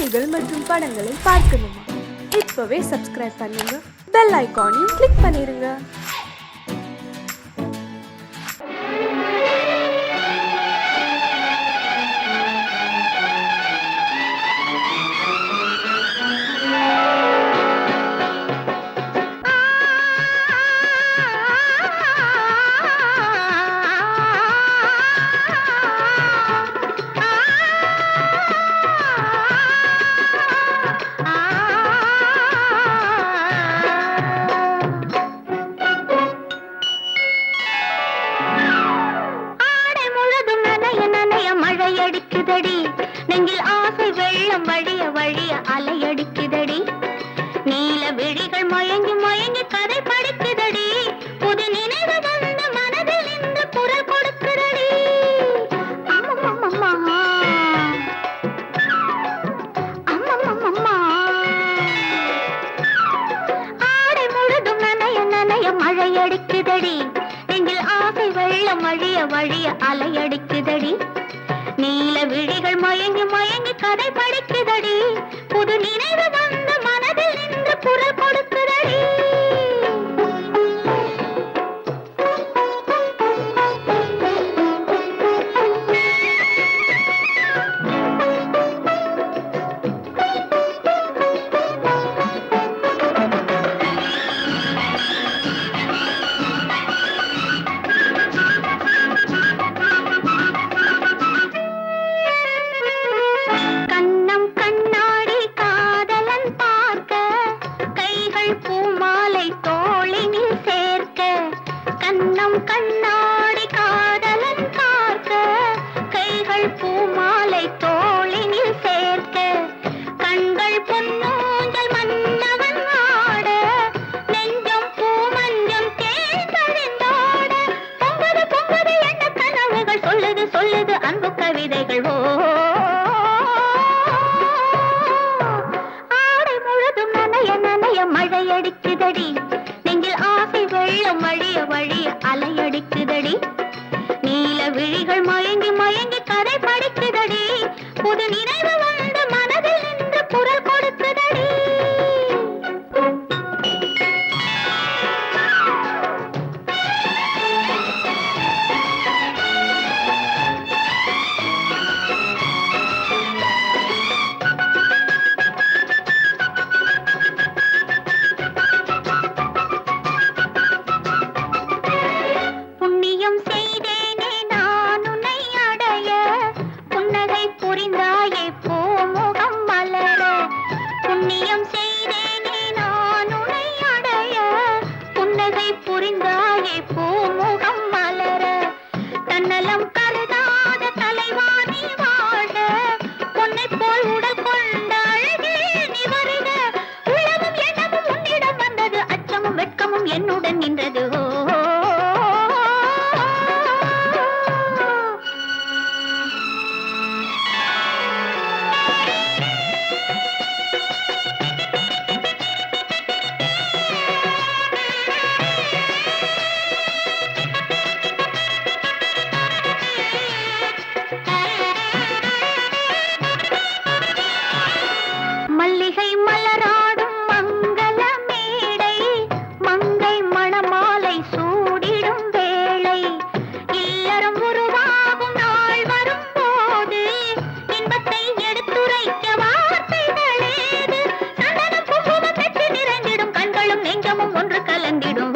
செய்திகள் மற்றும் படங்களை பார்க்கணுமா? இப்பவே சப்ஸ்கிரைப் பண்ணுங்க, பெல் ஐகானையும் கிளிக் பண்ணிருங்க. நெஞ்சில் ஆசை வெள்ளம் வழிய வழிய அலையடிக்குதடி. நீல விழிகள் மயங்கி மயங்கி கதை படிக்குதடி. புது நினைவு வந்த மனதில் இந்த குரல் கொடுக்குதடி. அம்மம்மம்மா அம்மம்மம்மா ஆடை முழுதும் நனைய நனைய மழை அடிக்குதடி. நெஞ்சில் ஆசை வெள்ளம் வழிய வழிய அலையடிக்குதடி. நீல விழிகள் மயங்கி மயங்கி கதை படிக்குதடி. புது நினைவு வந்த மனதில் நின்று குரல் கொடுக்குதடி. கண்ணாடி காதலன் பார்க்க கைகள் பூமாலை தோளினில் சேர்க்க கண்கள் பொன்னூஞ்சல் மன்னவன் ஆட நெஞ்சம் பூமஞ்சம் தேர்ந்தழிந்தாட பொங்குது பொங்குது என்ன கனவுகள் சொல்லுது சொல்லுது அன்பு கவிதைகள். ஆடை முழுதும் நனைய நனைய மழை அடிக்குதடி. நெஞ்சில் ஆசை வெள்ளம் வழிய வழிய அலையடிக்குதடி. நீல விழிகள் மயங்கி மயங்கி கதை படிக்குதடி. புது நினைவு வந்த மனதில் நின்று குரல் கொடுக்குதடி. புரிந்தாயே பூமுகம் மலர தன்னலம் கருதாத தலைவாணி வாழ பொன்னை போல் உடல் கொண்ட அழகே நீ வருக. உலகம் எண்ணமும் உன்னிடம் வந்தது, அச்சமும் வெட்கமும் என்னுடன் நின்றது. மல்லிகை மலராடும் மங்கள மேடை மங்கை மணமாலை சூடிடும் வேளை இல்லறம் உருவாகும் நாள் வரும் போது இன்பத்தை எடுத்துரைக்க வார்த்தைகளேது. சந்தனம் குங்குமம் பெற்று நிறைந்திடும் கண்களும் நெஞ்சமும் ஒன்று கலந்திடும்.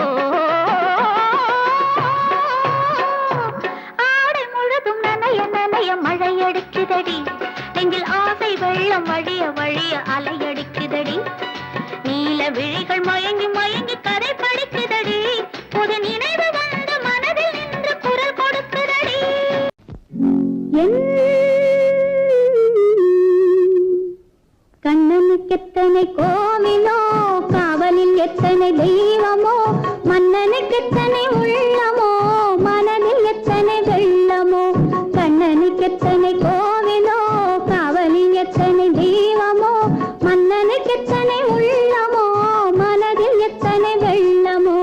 ஆடை முழுதும் நனைய நனைய மழை அடிக்குதடி. நெஞ்சில் ஆசை வெள்ளம் வழிய வழிய அலையடிக்குதடி. நீல விழிகள் மயங்கி மயங்கி கதை படிக்குதடி. புது நினைவு வந்த மனதில் நின்று குரல் கொடுக்குதடி. கண்ணனுக்கெத்தனை கோவிலோ, காவலில் எத்தனை தெய்வமோ, மன்னனுக்கெத்தனை உள்ளமோ, மனதில் எத்தனை வெள்ளமோ. கண்ணனுக்கெத்தனை கோவிலோ, காவலில் எத்தனை தெய்வமோ, மன்னனுக்கெத்தனை உள்ளமோ, மனதில் எத்தனை வெள்ளமோ.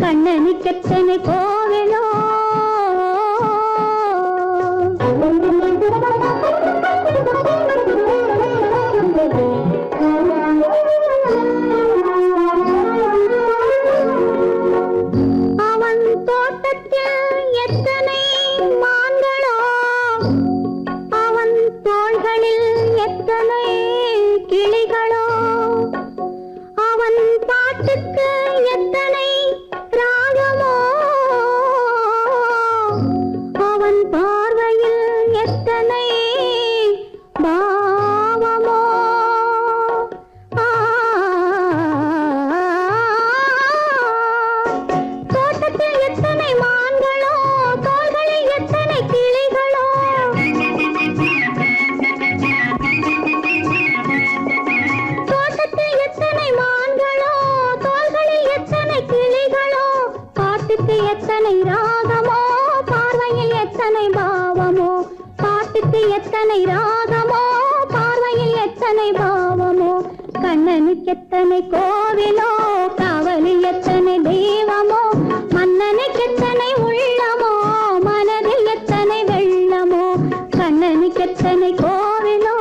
கண்ணனுக்கெத்தனை கோவிலோ. எத்தனை கிளிகளோ அவன் பாட்டுக்கு எத்தனை ராகமோ அவன் பார்வையில் எத்தனை பாவமோ தோட்டத்தில் எத்தனை மான்களோ தோள்களில் எத்தனை கிளிகளோ தோட்டத்தில் எத்தனை மான்களோ தோள்களில் எத்தனை கிளிகளோ பாட்டுக்கு எத்தனை ராகமோ பார்வையில் எத்தனை பாவமோ பாட்டுக்கு எத்தனை ராகமோ பார்வையில் எத்தனை பாவமோ கண்ணனுக்கு எத்தனை கோவிலோ காவலில் எத்தனை தெய்வமோ மன்னனுக்கு எத்தனை உள்ளமோ மனதில் எத்தனை வெள்ளமோ கண்ணனுக்கு எத்தனை கோவிலோ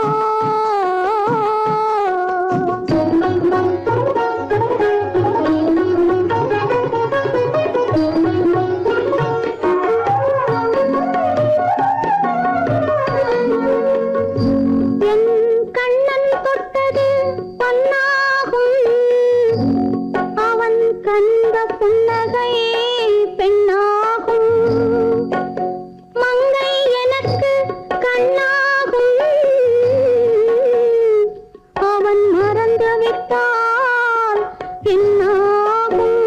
என் கண்ணன் தொட்டது பொன்னாகும் அவன் கண்ட புன்னகை பெண்ணாகும் மங்கை எனக்கு கண்ணாகும் அவன் மறந்து விட்டால் என்னாகும்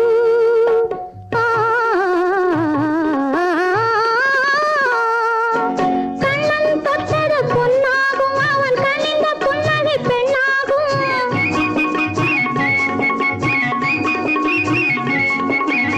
கண்ணன் தொட்டது பொன்னாகும் அவன் கண்ணிந்த புன்னகை பெண்ணாகும்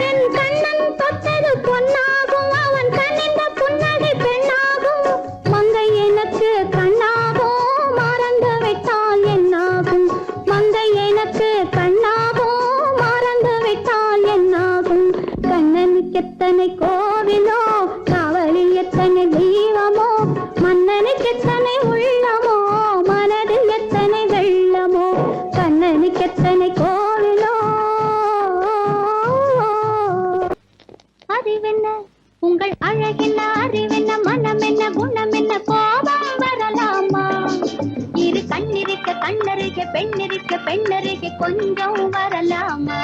என் கண்ணன் தொட்டது பொன்னாகும் அவன் கண்ணிந்த புன்னகை பெண்ணாகும் மங்கை எனக்கு கண்ணாகும் மறந்து விட்டால் என்னாகும் மங்கை எனக்கு கண்ணாகும் மறந்து விட்டால் என்னாகும் கண்ணனுக்கு எத்தனை கோவிலோ காவலில் எத்தனை தெய்வமோ மன்னனுக்கு எத்தனை உள்ளமோ மனதில் எத்தனை வெள்ளமோ கண்ணனுக்கு எத்தனை கோவிலோ அறிவென்ன உங்கள் அழகென்ன அறிவென்ன மனம் என்ன குணம் என்ன கோபம் வரலாமா இரு கண்ணிருக்க கண்ணருக பெண்ணிருக்க பெண்ணருக கொஞ்சம் வரலாமா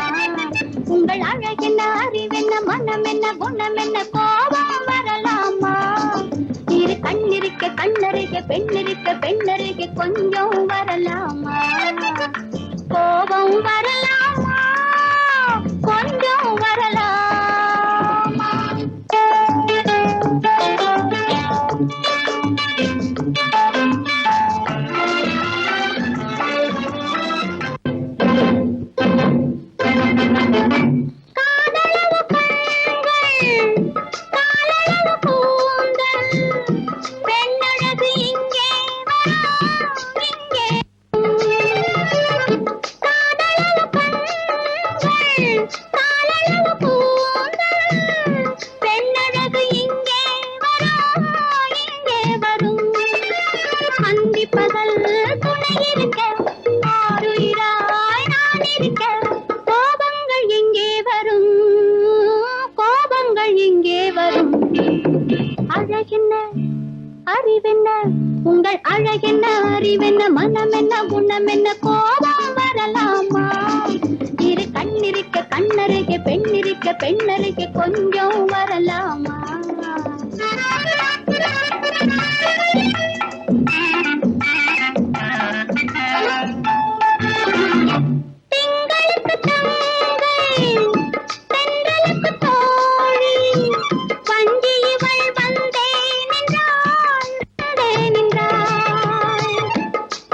உங்கள் அழகென்ன அறிவென்ன மனம் என்ன குணம் என்ன கோபம் வரலாமா இரு கண்ணிருக்க கண்ணருக பெண்ணிருக்க பெண்ணருக கொஞ்சம் வரலாமா கோபம் வரலாமா கொஞ்சம் வரலாமா காதலவு கண்கள் காலளவு கூந்தல் பெண்ணழகு இங்கே வரா இங்கே காதலவு கண்கள் காலளவு கூந்தல் பெண்ணழகு இங்கே வரா இங்கே வரும் அந்தி பகல் துணை இருக்க ஆருயிராய் நான் இருக்க கோபங்கள் எங்கே வரும் கோபங்கள் எங்கே வரும் அழகென்ன அறிவென்ன உங்கள் அழகென்ன அறிவென்ன மனம் என்ன குணம் என்ன கோபம் வரலாமா இரு கண்ணிருக்க கண்ணருக பெண்ணிருக்க பெண்ணருக கொஞ்சம் வரலாமா திங்களுக்கு தங்கை தென்றலுக்கு தோழி வஞ்சி இவள் வந்தே நின்றாள்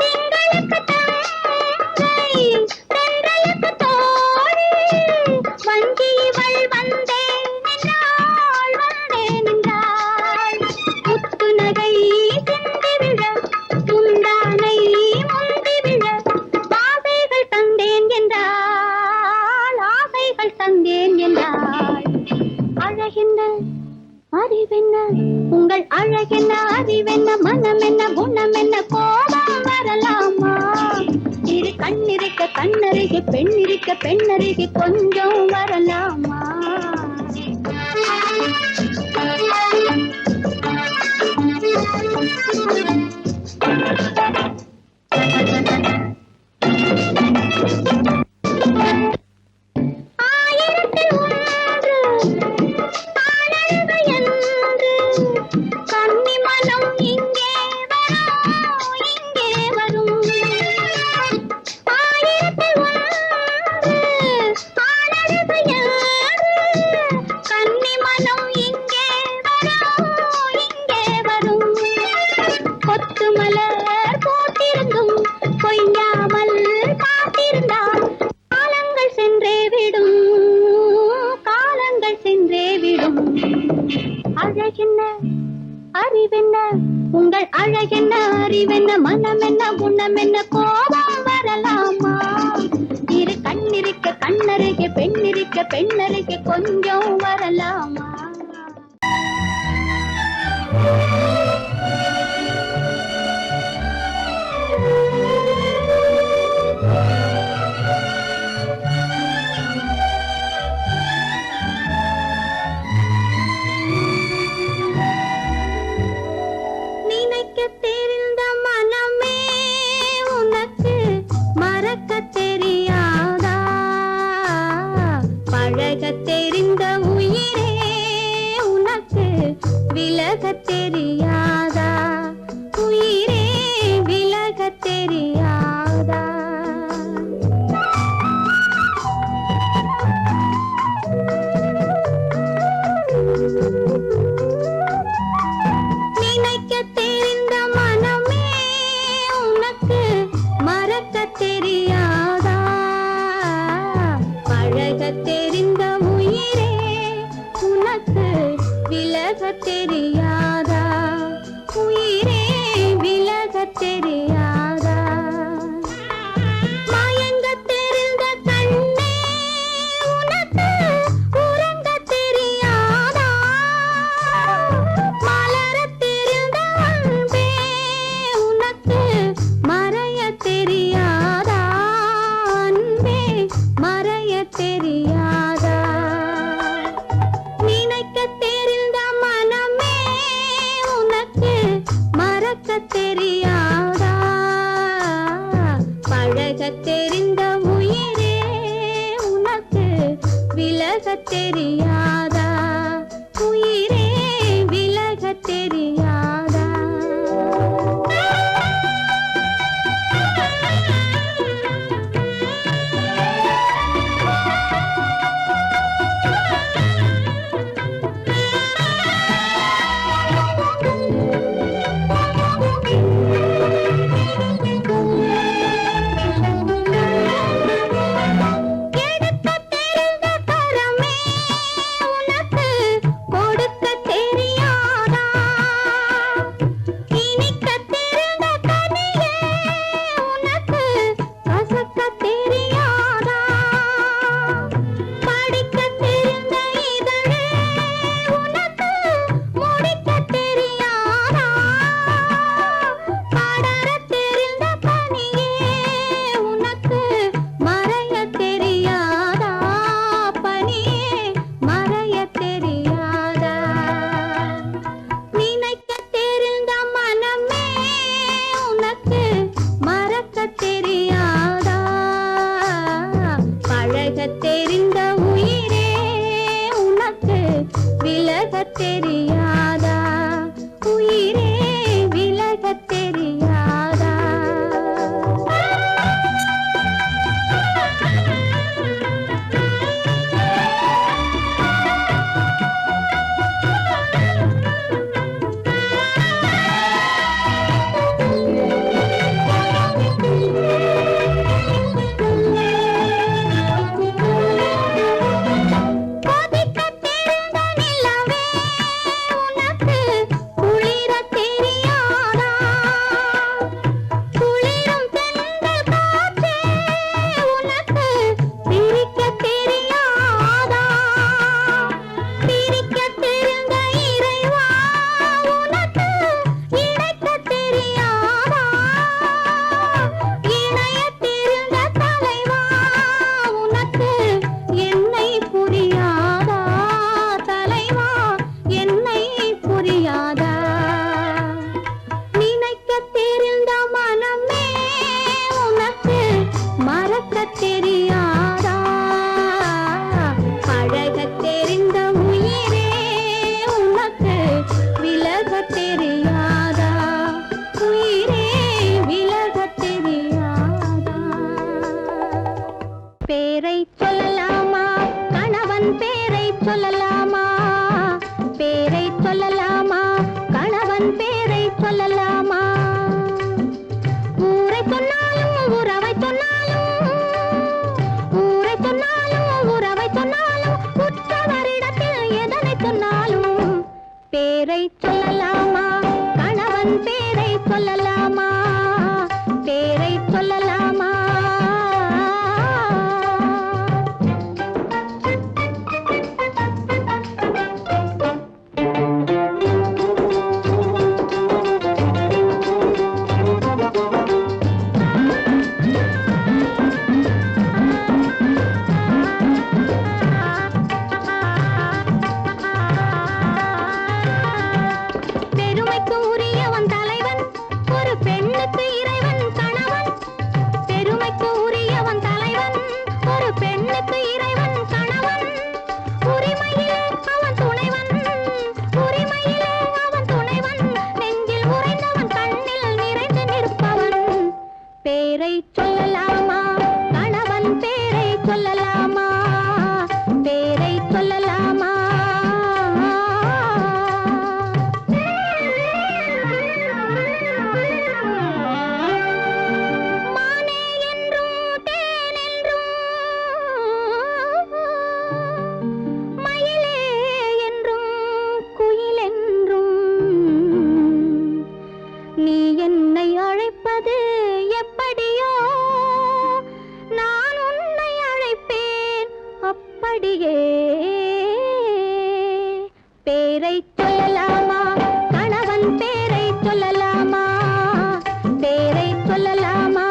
திங்களுக்கு தங்கை தென்றலுக்கு தோழி வஞ்சி இவள் வந்தே நின்றாள் முத்து நகை சிந்தி விழ முந்தானை முந்தி விழ ஆசைகள் தந்தேன் என்றாள் அழகென்ன அறிவென்ன உங்கள் அழகென்ன அறிவென்ன மனம் என்ன குணம் என்ன கோபம் வரலாமா இரு கண்ணிருக்க கண்ணருக பெண்ணிருக்க பெண்ணருக கொஞ்சம் வரலாமா உங்கள் அழகென்ன அறிவென்ன மனம் என்ன குணம் என்ன கோபம் வரலாமா இரு கண்ணிருக்க கண்ணருகே பெண்ணிருக்க பெண்ணருகே கொஞ்சம் வரலாமா நினைக்க தெரிந்த மனமே உனக்கு மறக்க தெரியாதா பழக தெரிந்த உயிரே உனக்கு விலக தெரியாதா உயிரே விலக தெரியாதா நினைக்க தெரிந்த மனமே உனக்கு மறக்க தெரியாதா பழக தெரிந்த உயிரே உனக்கு விலக தெரியாதா உயிரே விலக தெரியாதா மயங்க தெரிந்த கண்ணே உனக்கு உறங்க தெரியாதா மலர தெரிந்த அன்பே உனக்கு மறைய தெரியாதா அன்பே மறைய தெரியாதா நினைக்க தெரிந்த மனமே உனக்கு மறக்க தெரியாதா பழக தெரிந்த உயிரே உனக்கு விலக தெரியாதா உயிரே விலக தெரியாதா எடுக்க தெரிந்த கரமே பேரை சொல்லலாமா கணவன் பேரை சொல்லலாமா பேரை சொல்லலாமா மானே என்றும் தேன் என்றும் மயிலே என்றும் குயில் என்றும் நீ என்னை அழைப்பது எப்படியோ நான் உன்னை அழைப்பேன் அப்படியே பேரை சொல்லலாமா கணவன் பேரை சொல்லலாமா பேரை சொல்லலாமா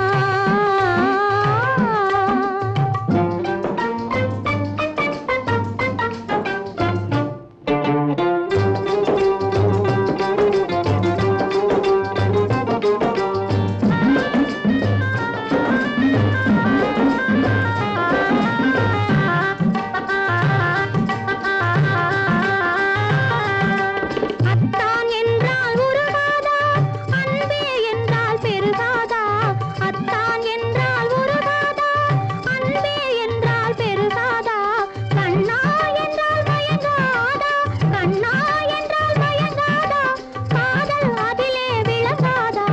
அத்தான் என்றால் உருகாதா அன்பே என்றால் பெருகாதா அத்தான் என்றால் உருகாதா அன்பே என்றால் பெருகாதா கண்ணா என்றால் மயங்காதா கண்ணா என்றால் மயங்காதா காதல் அதிலே விளங்காதா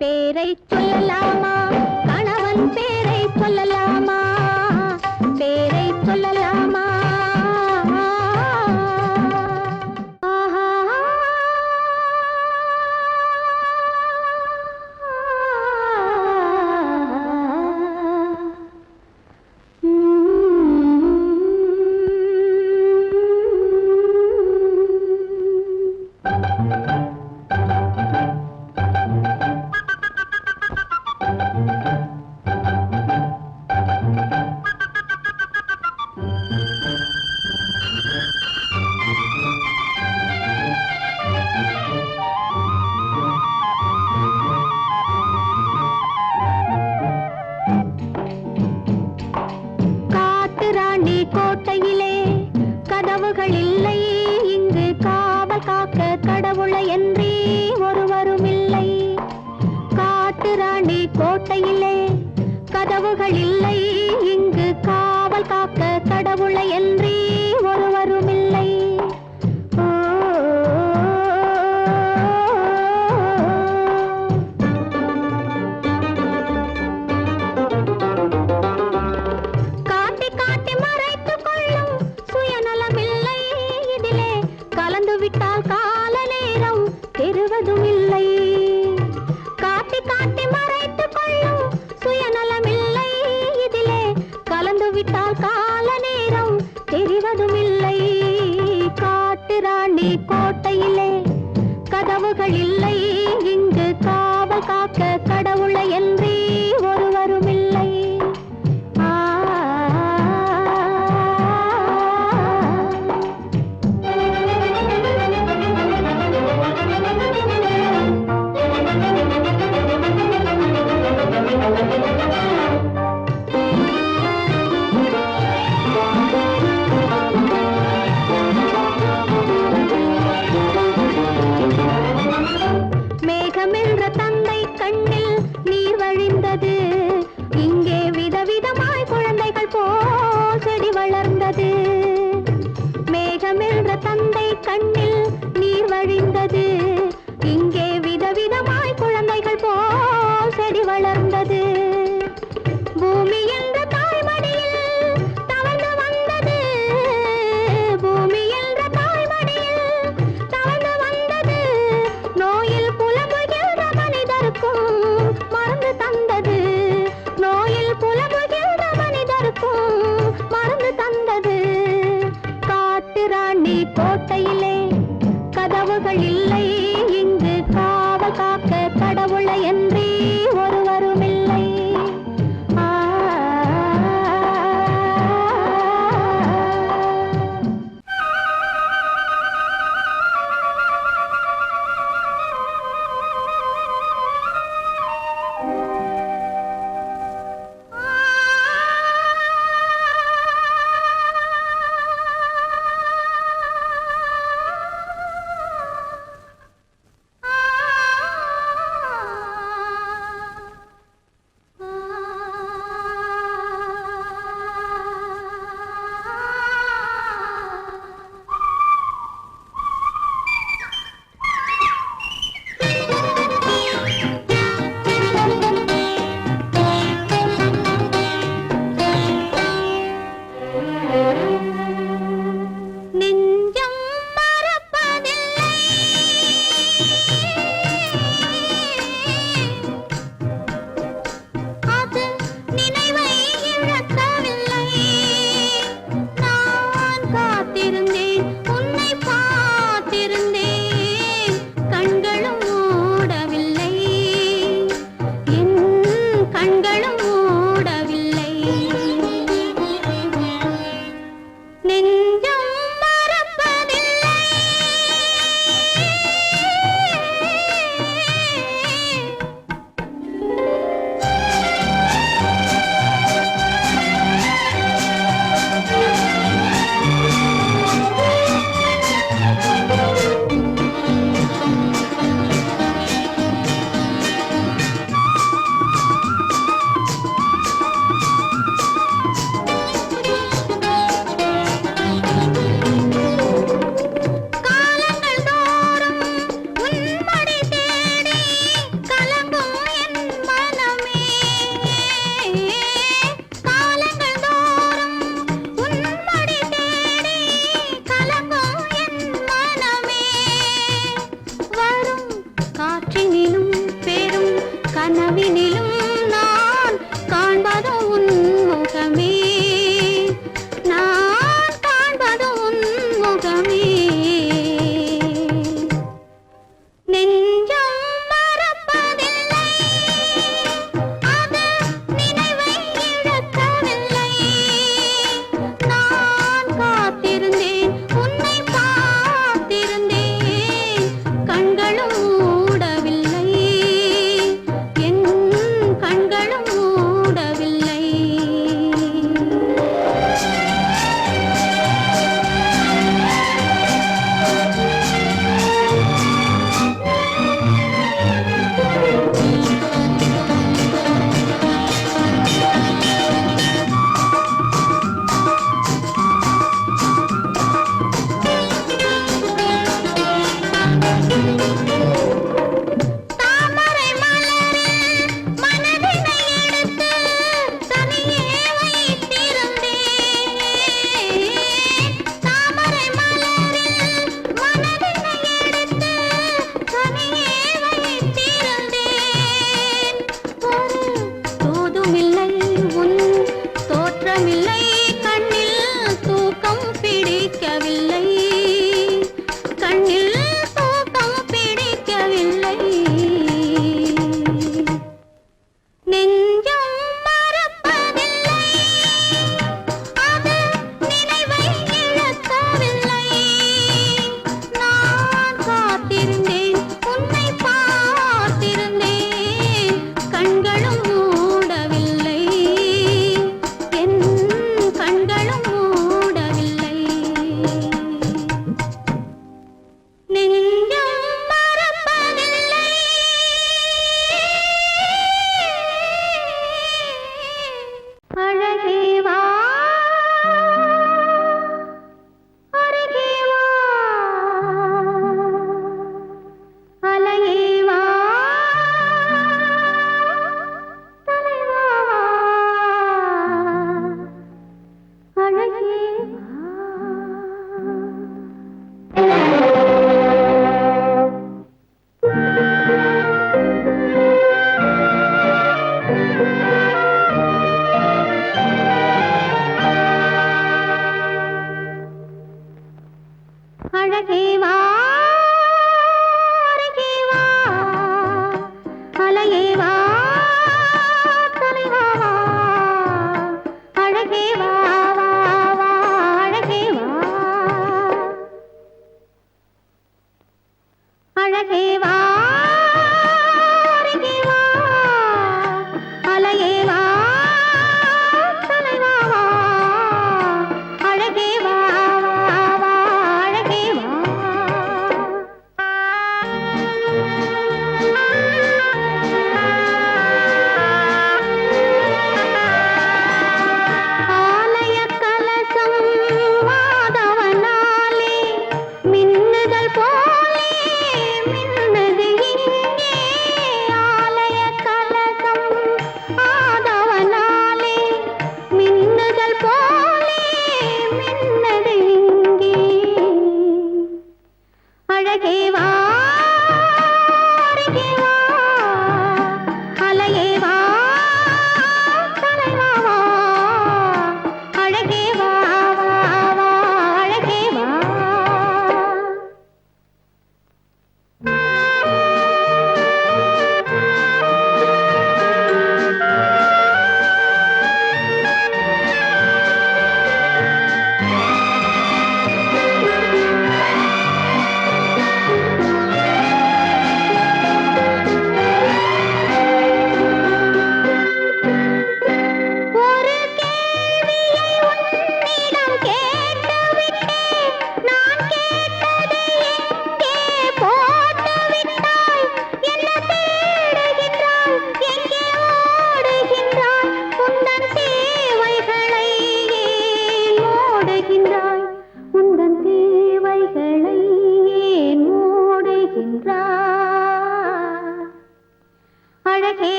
பேரை சொல்லலாமா கணவன் பேரை சொல்லலாமா பேரை சொல்லலாமா காட்டு ராணி கோட்டையிலே கதவுகள் இல்லை இங்கு காவல் காக்க கடவுளையன்றி ஒருவரும் இல்லை காட்டு ராணி கோட்டையிலே கதவுகள் இல்லை இங்கு காவல் காக்க கடவுளையன்றி ஒருவரும் இல்லை காட்டி காட்டி மறைத்துக் கொள்ளும் சுயநலமில்லை இதிலே கலந்து விட்டால் கால நேரம் தெரிவதும் இல்லை காட்டி காட்டி மறைத்துக் கொள்ளும் சுயநலமில்லை இதிலே கலந்து விட்டால் கால நேரம் தெரிவது கண்களும் மூடவில்லை. நெஞ்சம் மறப்பதில்லை.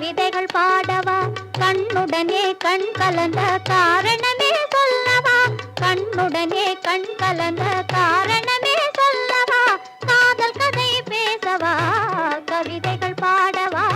கவிதைகள் பாடவா கண்ணுடனே கண் கலந்த காரணமே சொல்லவா கண்ணுடனே கண் கலந்த காரணமே சொல்லவா காதல் கதை பேசவா கவிதைகள் பாடவா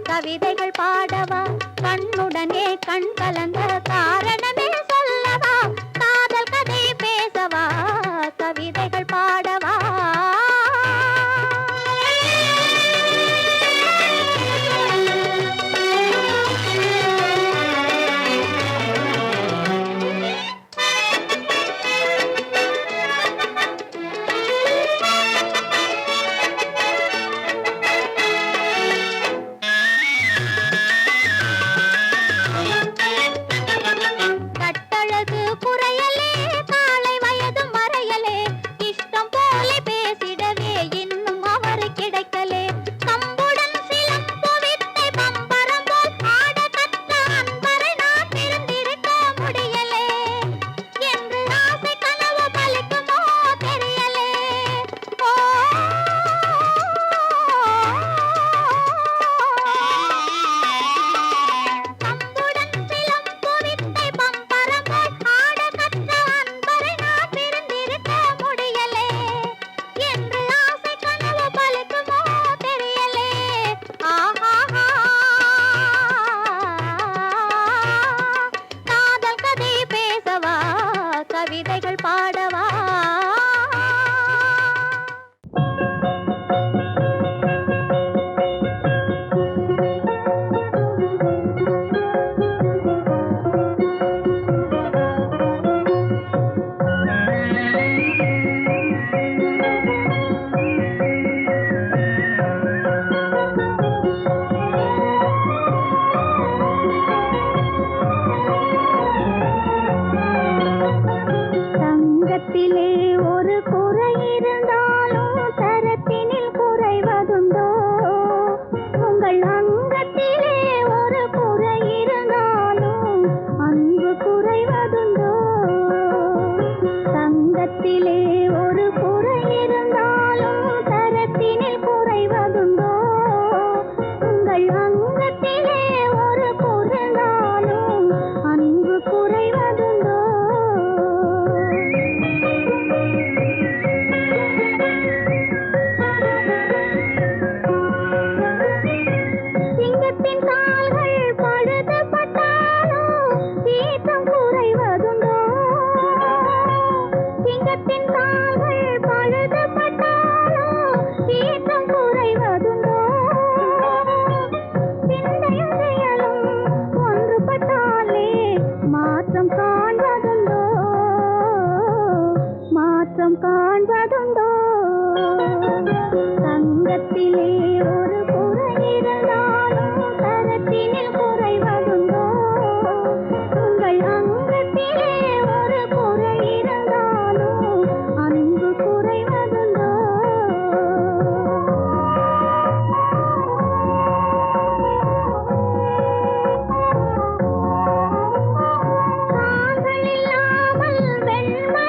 கவிதைகள் பாடவா கண்ணுடனே கண் கலந்த காரணமே சொல்லவா காதல் கதை பேசவா கவிதைகள் பாடவா கவிதைகள் பாடவா ஒரு குறை இருந்தாலும் தரத்தினில் குறைவதுண்டோ உங்கள் அங்கத்திலே ஒரு குறை இருந்தாலும் அன்பு குறைவதுண்டோ தங்கத்திலே ஒரு குறை இருந்தாலும் தரத்தினில் குறைவதுண்டோ உங்கள் அங்கத்திலே ஒரு குறைந்தாலும் அன்பு குறைவதுண்டோ காண்பதுண்டோ தங்கத்திலே ஒரு குறை இருந்தாலும் தரத்தினில் குறைவதுண்டோ உங்கள் அங்கத்திலே ஒரு குறை இருந்தாலும் அன்பு குறைவதுண்டோ கால்கள் இல்லாமல் வெண்மை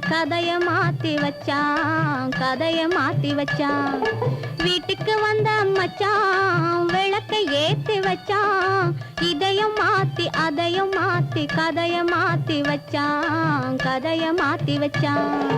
கதைய மாத்தி வச்சான், கதைய மாத்தி வச்சான். வீட்டுக்கு வந்த மச்சான் விளக்கை ஏத்தி வச்சான். இதையும் மாத்தி அதையும் மாத்தி கதைய மாத்தி வச்சான், கதைய மாத்தி வச்சான்.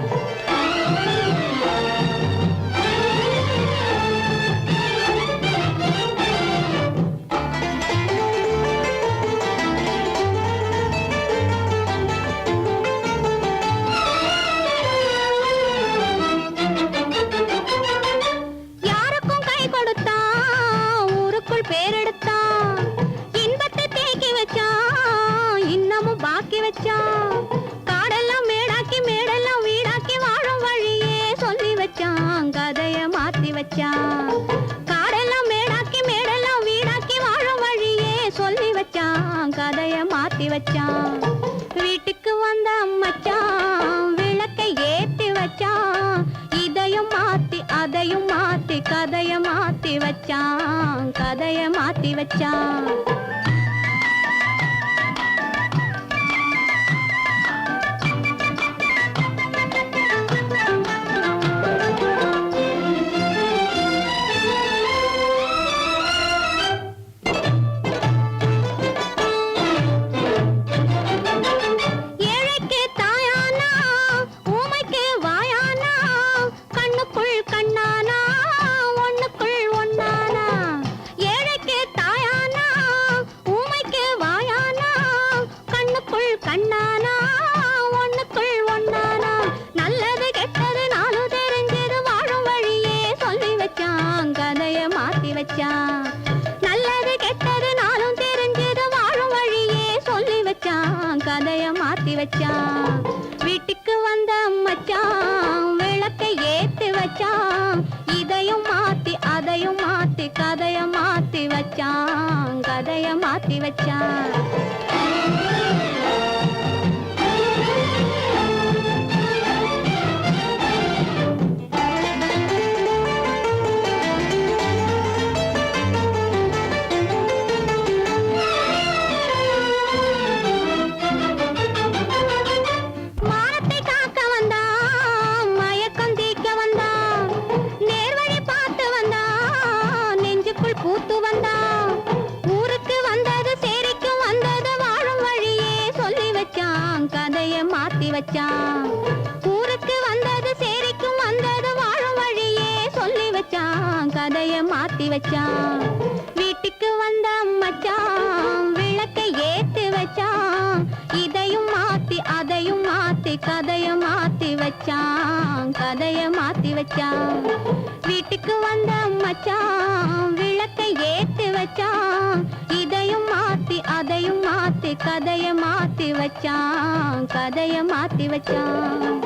காடெல்லாம் மேடாக்கி மேடெல்லாம் வீடாக்கி வாழும் வழியே சொல்லி வச்சான், கதைய மாத்தி வச்சான். காடெல்லாம் மேடாக்கி மேடெல்லாம் வீடாக்கி வாழும் வழியே சொல்லி வச்சான், கதைய மாத்தி வச்சான். வீட்டுக்கு வந்த மச்சான் விளக்கை ஏத்தி வச்சான். இதையும் மாத்தி அதையும் மாத்தி கதைய மாத்தி வச்சான், கதைய மாத்தி வச்சான். வச்சான். மானத்தை காக்க வந்தான், மயக்கம் தீர்க்க வந்தான், நேர்வழி பார்த்து வந்தான், நெஞ்சுக்குள் பூத்து வந்தான். ஊருக்கு வந்தது சேரிக்கும் வந்தது வாழும் வழியே சொல்லி வச்சான், கதையை மாத்தி வச்சான். ஊருக்கு வந்தது சேரிக்கும் வந்தது வாழும் வழியே சொல்லி வச்சான், கதையை மாத்தி வச்சான். வீட்டுக்கு வந்த மச்சான் விளக்கை ஏத்தி வச்சான், இதையும் மாத்தி அதையும் மாத்தி கதையை மாத்தி வச்சான், கதையை மாத்தி வச்சான். வீட்டுக்கு வந்த மச்சான் விளக்கை ஏத்தி வச்சான், இதையும் மாத்தி அதையும் மாத்தி கதையை மாத்தி வச்சான், கதையை மாத்தி வச்சான்.